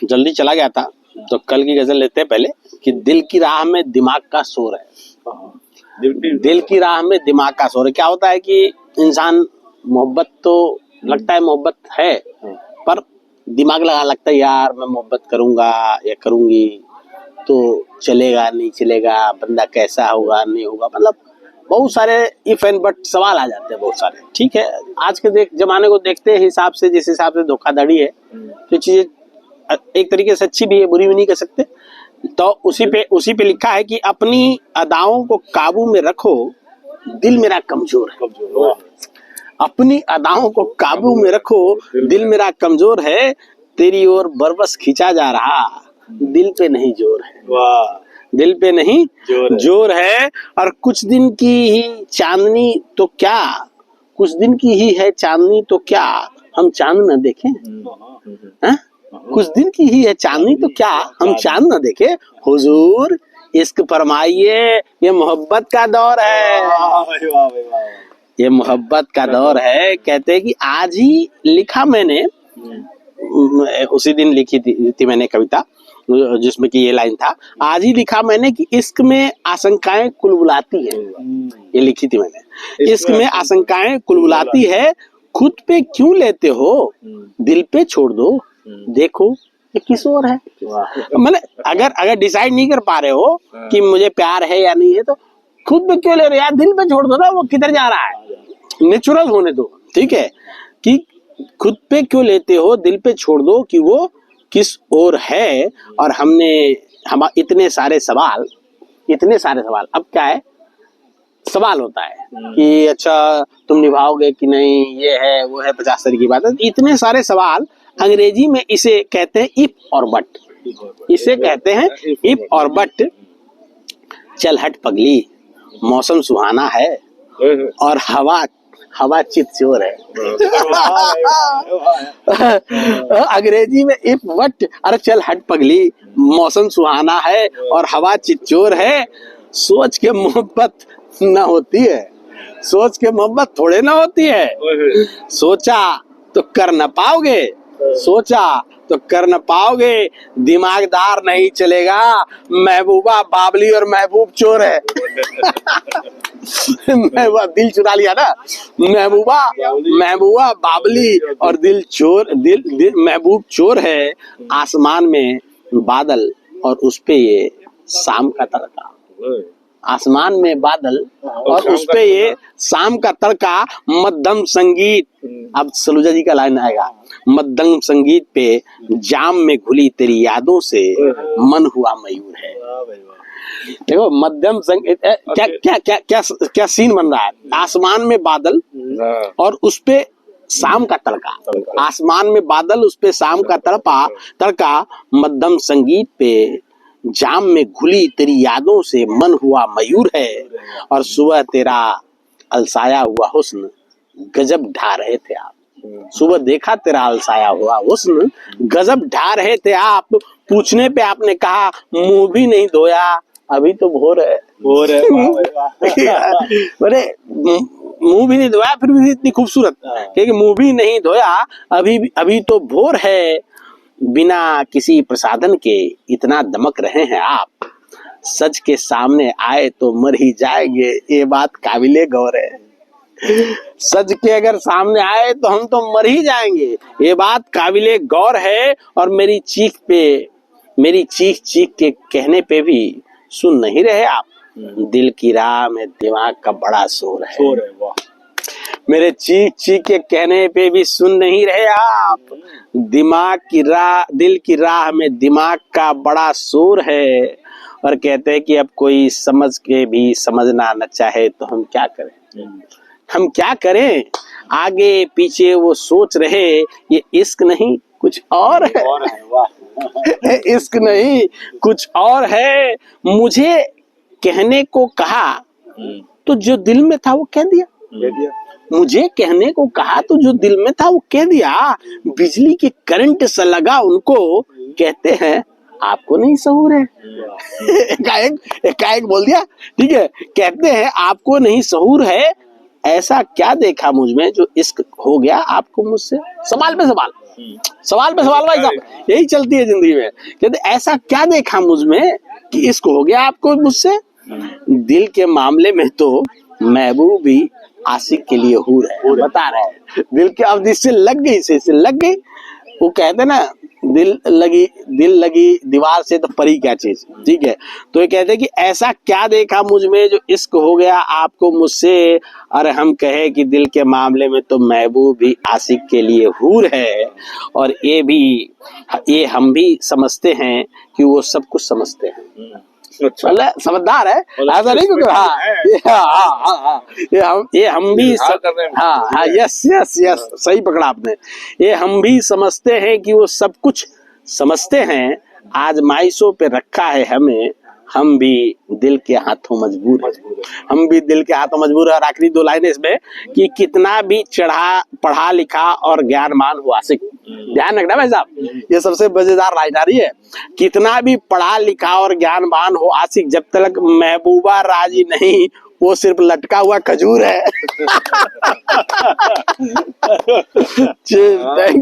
जल्दी चला गया था, तो कल की गजल लेते हैं पहले कि दिल की राह में दिमाग का शोर है। दिल की राह में दिमाग का शोर है। क्या होता है कि इंसान मोहब्बत तो लगता है मोहब्बत है, पर दिमाग लगा लगता है यार मैं मोहब्बत करूंगा या करूंगी तो चलेगा नहीं चलेगा, बंदा कैसा होगा नहीं होगा, मतलब बहुत सारे इफ एंड बट सवाल आ जाते हैं बहुत सारे। ठीक है, आज के जमाने को देखते हिसाब से, जिस हिसाब से धोखाधड़ी है, तो चीजें एक तरीके से अच्छी भी है, बुरी भी नहीं कह सकते। तो उसी पे लिखा है कि अपनी अदाओं को काबू में रखो, दिल मेरा कमजोर है। अपनी अदाओं को काबू में रखो, दिल मेरा कमजोर है, तेरी ओर बरबस खींचा जा रहा, दिल पे नहीं जोर है। वाह, दिल पे नहीं जोर है। और कुछ दिन की ही चांदनी तो क्या, कुछ दिन की ही है चांदनी तो क्या, हम चांद न देखें। है? कुछ दिन की ही है चांदनी तो क्या, हम चांद न देखे। हुजूर इश्क फरमाइए, ये मोहब्बत का दौर है, ये मोहब्बत का दौर है। कहते हैं कि आज ही लिखा मैंने, उसी दिन लिखी थी मैंने कविता, जिसमें कि ये लाइन था, आज ही लिखा मैंने कि इश्क में आशंकाएं कुलबुलाती है। ये लिखी थी मैंने, इश्क में आशंकाएं कुलबुलाती है, खुद पे क्यों लेते हो, दिल पे छोड़ दो, देखो ये किस ओर है। मतलब अगर डिसाइड नहीं कर पा रहे हो कि मुझे प्यार है या नहीं है, तो खुद पे क्यों ले रहे हो यार, दिल पे छोड़ दो ना, वो किधर जा रहा है, नेचुरल होने दो। ठीक है, कि खुद पे क्यों लेते हो, दिल पे छोड़ दो कि वो किस ओर है। और हम इतने सारे सवाल, अब क्या है, सवाल होता है कि अच्छा तुम निभाओगे कि नहीं, ये है वो है, 50 तरह की बात है। इतने सारे सवाल, अंग्रेजी में इसे कहते हैं इफ और बट, इसे कहते हैं इफ और बट। चल हट पगली, मौसम सुहाना है, और हवा चित चोर है। अंग्रेजी में इफ बट, अरे चल हट पगली, मौसम सुहाना है और हवा चित चोर है। सोच के मोहब्बत ना होती है, सोच के मोहब्बत थोड़े ना होती है, सोचा तो कर न पाओगे, सोचा तो कर न पाओगे, दिमागदार नहीं चलेगा, महबूबा बाबली और महबूब चोर है। महबूबा दिल चुरा लिया ना, महबूबा बाबली और दिल चोर, दिल महबूब चोर है। आसमान में बादल और उस पे ये शाम का तड़का, आसमान में बादल और उस पे ये शाम का तड़का, मध्यम संगीत। अब सलूजा जी का लाइन आएगा, मध्यम संगीत पे जाम में घुली तेरी यादों से मन हुआ मयूर है। देखो मध्यम संगीत, क्या क्या क्या क्या क्या सीन बन रहा है, आसमान में बादल और उस पे शाम का तड़का, आसमान में बादल उस पे शाम का तड़का, मध्यम संगीत पे जाम में घुली तेरी यादों से मन हुआ मयूर है। और सुबह तेरा अलसाया हुआ हुस्न गजब ढा रहे थे आप, सुबह देखा तेरा अलसाया हुआ हुस्न गजब ढा रहे थे आप। पूछने पे आपने कहा मुंह भी नहीं धोया, अभी तो भोर है, अरे मुंह भी नहीं धोया फिर भी इतनी खूबसूरत, क्योंकि मुंह भी नहीं धोया, अभी तो भोर है। बिना किसी प्रसाधन के इतना दमक रहे हैं आप, सच के सामने आए तो मर ही जाएंगे, ये बात काबिले गौर है। सच के अगर सामने आए तो हम तो मर ही जाएंगे, ये बात काबिले गौर है। और मेरी चीख चीख के कहने पे भी सुन नहीं रहे आप, दिल की राह में दिमाग का बड़ा शोर है। मेरे चीख के कहने पे भी सुन नहीं रहे आप, दिल की राह में दिमाग का बड़ा शोर है। और कहते हैं कि अब कोई समझ के भी समझना न चाहे तो हम क्या करें, हम क्या करें, आगे पीछे वो सोच रहे, ये इश्क नहीं कुछ और है। इश्क नहीं कुछ और है, मुझे कहने को कहा तो जो दिल में था वो कह दिया, मुझे कहने को कहा तो जो दिल में था वो कह दिया। बिजली के करंट से लगा उनको, कहते हैं आपको नहीं सहूर है। एकाएक बोल दिया, ठीक है, कहते हैं आपको नहीं सहूर है, ऐसा क्या देखा मुझ में जो इश्क हो गया आपको मुझसे। सवाल पे सवाल, सवाल पे सवाल भाई साहब, यही चलती है जिंदगी में। कहते ऐसा क्या देखा मुझ में कि इश्क हो गया आपको मुझसे, दिल के मामले में तो महबूब भी आशिक के लिए हूर है। बता रहे हैं दिल के, अब इससे लग गई, इससे लग गई। वो कहते ना दिल लगी दीवार से तो परी क्या चीज, ठीक है। तो ये कहते कि ऐसा क्या देखा मुझ में जो इश्क हो गया आपको मुझसे, अरे हम कहे कि दिल के मामले में तो महबूब भी आशिक के लिए हूर है, और ये हम भी समझते हैं कि वो सब कुछ समझते हैं। मतलब समझदार है, ऐसा नहीं क्योंकि ये हम भी यस यस यस, सही पकड़ा आपने। ये हम भी समझते हैं कि वो सब कुछ समझते हैं, आजमाइशों पे रखा है हमें, हम भी दिल के हाथों मजबूर है, हम भी दिल के हाथों मजबूर है। और आखिरी दो लाइनें इसमें कि कितना भी पढ़ा लिखा और ज्ञानमान हो आशिक, ध्यान रखना भाई साहब, ये सबसे मजेदार लाइन आ रही है। कितना भी पढ़ा लिखा और ज्ञानमान हो आशिक, जब तक महबूबा राजी नहीं, वो सिर्फ लटका हुआ खजूर है। थैंक